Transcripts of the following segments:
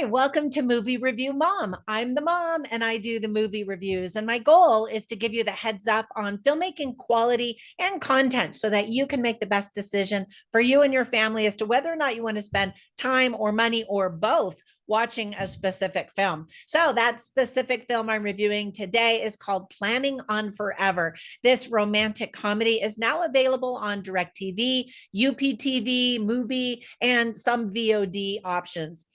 Hi, welcome to Movie Review Mom. I'm the mom and I do the movie reviews. And my goal is to give you the heads up on filmmaking quality and content so that you can make the best decision for you and your family as to whether or not you want to spend time or money or both watching a specific film. So that specific film I'm reviewing today is called Planning on Forever. This romantic comedy is now available on DirecTV, UPTV, Mubi, and some VOD options.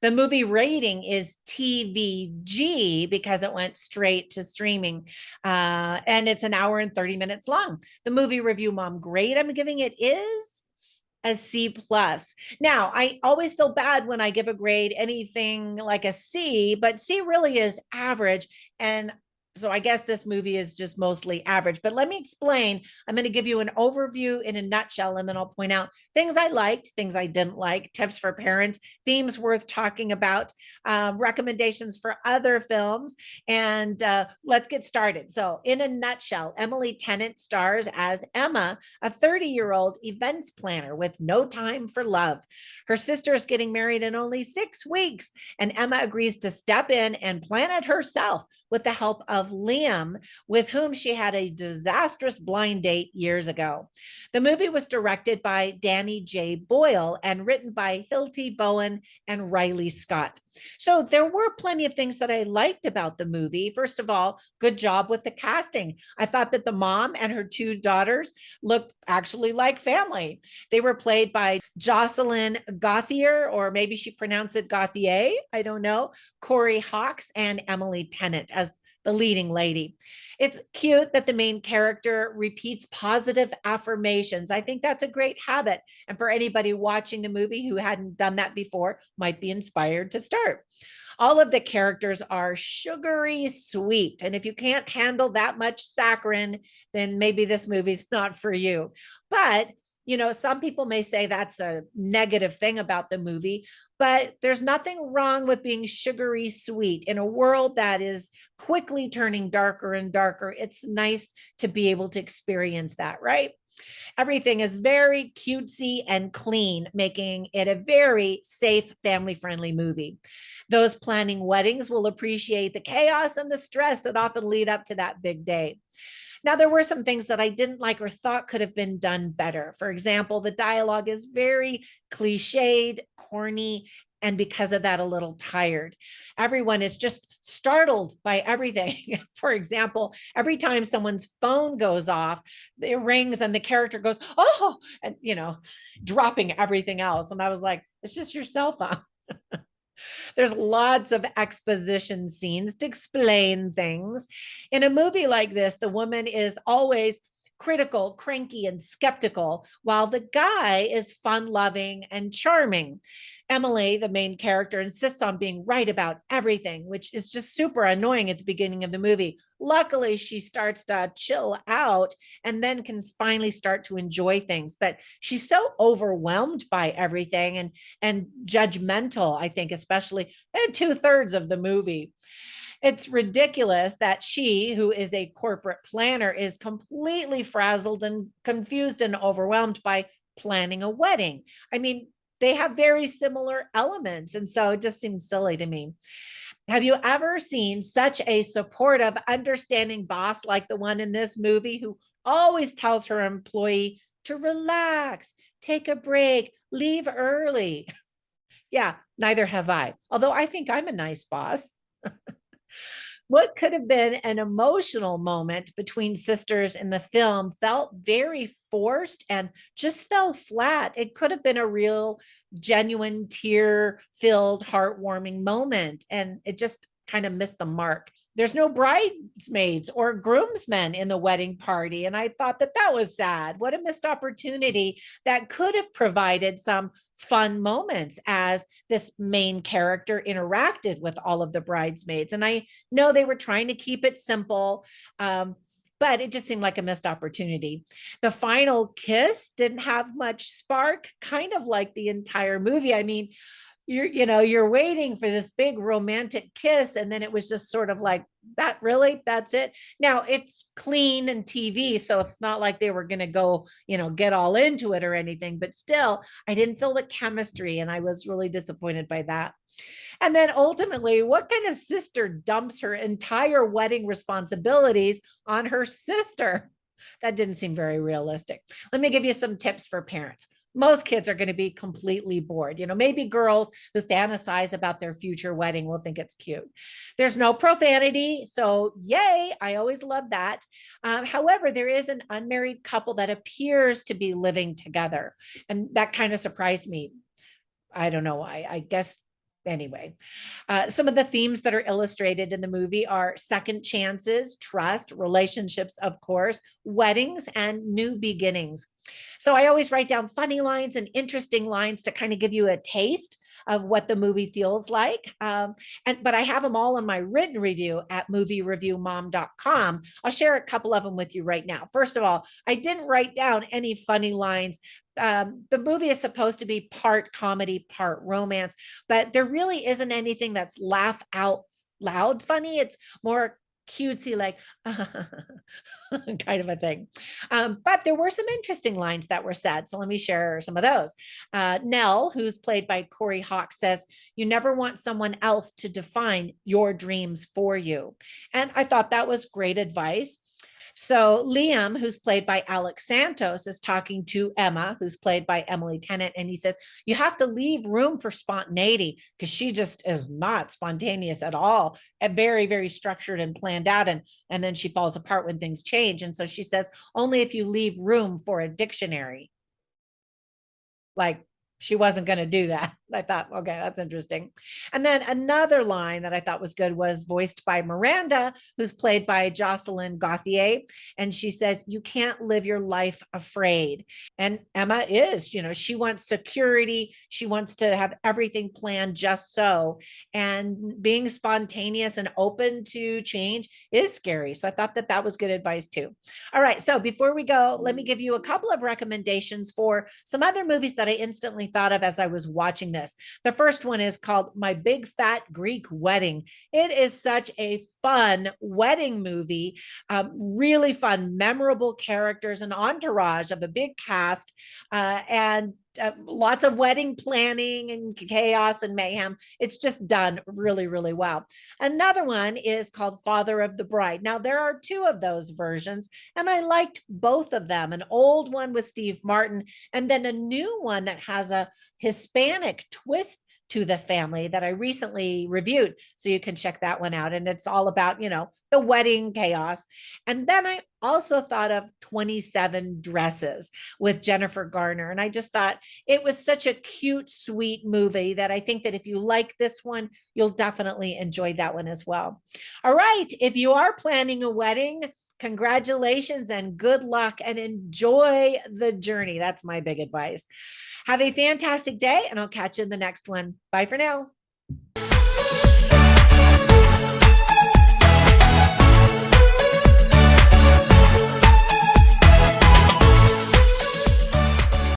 The movie rating is TVG because it went straight to streaming, and it's an hour and 30 minutes long. The movie review mom grade I'm giving it is a C plus. Now, I always feel bad when I give a grade anything like a C, but C really is average. And so I guess this movie is just mostly average. But let me explain. I'm going to give you an overview in a nutshell, and then I'll point out things I liked, things I didn't like, tips for parents, themes worth talking about, recommendations for other films, and let's get started. So in a nutshell, Emily Tennant stars as Emma, a 30-year-old events planner with no time for love. Her sister is getting married in only 6 weeks, and Emma agrees to step in and plan it herself with the help of Liam, with whom she had a disastrous blind date years ago. The movie was directed by Danny J. Boyle and written by Hilty Bowen and Riley Scott. So there were plenty of things that I liked about the movie. First of all, good job with the casting. I thought that the mom and her 2 daughters looked actually like family. They were played by Jocelyn Gauthier, or maybe she pronounced it Gauthier, I don't know, Corey Hawkes, and Emily Tennant as the leading lady. It's cute that the main character repeats positive affirmations. I think that's a great habit. And for anybody watching the movie who hadn't done that before, might be inspired to start. All of the characters are sugary sweet. And if you can't handle that much saccharin, then maybe this movie's not for you. But some people may say that's a negative thing about the movie, but there's nothing wrong with being sugary sweet in a world that is quickly turning darker and darker. It's nice to be able to experience that, right? Everything is very cutesy and clean, making it a very safe, family-friendly movie. Those planning weddings will appreciate the chaos and the stress that often lead up to that big day. Now, there were some things that I didn't like or thought could have been done better. For example, the dialogue is very cliched, corny, and because of that, a little tired. Everyone is just startled by everything. For example, every time someone's phone goes off, it rings and the character goes, oh, and, dropping everything else. And I was like, it's just your cell phone. There's lots of exposition scenes to explain things. In a movie like this, the woman is always critical, cranky, and skeptical, while the guy is fun-loving and charming. Emily, the main character, insists on being right about everything, which is just super annoying at the beginning of the movie. Luckily, she starts to chill out and then can finally start to enjoy things. But she's so overwhelmed by everything and judgmental, I think, especially in 2/3 of the movie. It's ridiculous that she, who is a corporate planner, is completely frazzled and confused and overwhelmed by planning a wedding. I mean, they have very similar elements. And so it just seems silly to me. Have you ever seen such a supportive, understanding boss like the one in this movie who always tells her employee to relax, take a break, leave early? Yeah, neither have I. Although I think I'm a nice boss. What could have been an emotional moment between sisters in the film felt very forced and just fell flat. It could have been a real, genuine, tear-filled, heartwarming moment, and it just kind of missed the mark. There's no bridesmaids or groomsmen in the wedding party, and I thought that was sad. What a missed opportunity that could have provided some fun moments as this main character interacted with all of the bridesmaids. And I know they were trying to keep it simple, but it just seemed like a missed opportunity. The final kiss didn't have much spark, kind of like the entire movie. I mean, you're waiting for this big romantic kiss, and then it was just sort of like, that really, that's it. Now it's clean and TV, so it's not like they were going to go, get all into it or anything, but still I didn't feel the chemistry, and I was really disappointed by that. And then ultimately, what kind of sister dumps her entire wedding responsibilities on her sister? That didn't seem very realistic. Let me give you some tips for parents. Most kids are going to be completely bored. Maybe girls who fantasize about their future wedding will think it's cute. There's no profanity. So, yay. I always love that. However, there is an unmarried couple that appears to be living together. And that kind of surprised me. I don't know why. I guess anyway. Some of the themes that are illustrated in the movie are second chances, trust, relationships, of course, weddings, and new beginnings. So I always write down funny lines and interesting lines to kind of give you a taste of what the movie feels like. But I have them all in my written review at moviereviewmom.com. I'll share a couple of them with you right now. First of all, I didn't write down any funny lines. The movie is supposed to be part comedy, part romance, but there really isn't anything that's laugh out loud funny. It's more cutesy, like kind of a thing. But there were some interesting lines that were said. So let me share some of those. Nell, who's played by Corey Hawk, says, "You never want someone else to define your dreams for you." And I thought that was great advice. So Liam, who's played by Alex Santos, is talking to Emma, who's played by Emily Tennant, and he says, "You have to leave room for spontaneity," because she just is not spontaneous at all, and very, very structured and planned out. And then she falls apart when things change. And so she says, "Only if you leave room for a dictionary." Like, she wasn't going to do that. I thought, okay, that's interesting. And then another line that I thought was good was voiced by Miranda, who's played by Jocelyn Gauthier. And she says, "You can't live your life afraid." And Emma is, she wants security. She wants to have everything planned just so. And being spontaneous and open to change is scary. So I thought that that was good advice too. All right. So before we go, let me give you a couple of recommendations for some other movies that I instantly thought of as I was watching this. The first one is called My Big Fat Greek Wedding. It is such a fun wedding movie, really fun, memorable characters, an entourage of a big cast, and lots of wedding planning and chaos and mayhem. It's just done really, really well. Another one is called Father of the Bride. Now, there are two of those versions, and I liked both of them, an old one with Steve Martin, and then a new one that has a Hispanic twist to the family that I recently reviewed. So you can check that one out. And it's all about, the wedding chaos. And then I also thought of 27 Dresses with Jennifer Garner. And I just thought it was such a cute, sweet movie that I think that if you like this one, you'll definitely enjoy that one as well. All right. If you are planning a wedding, congratulations and good luck, and enjoy the journey. That's my big advice. Have a fantastic day, and I'll catch you in the next one. Bye for now.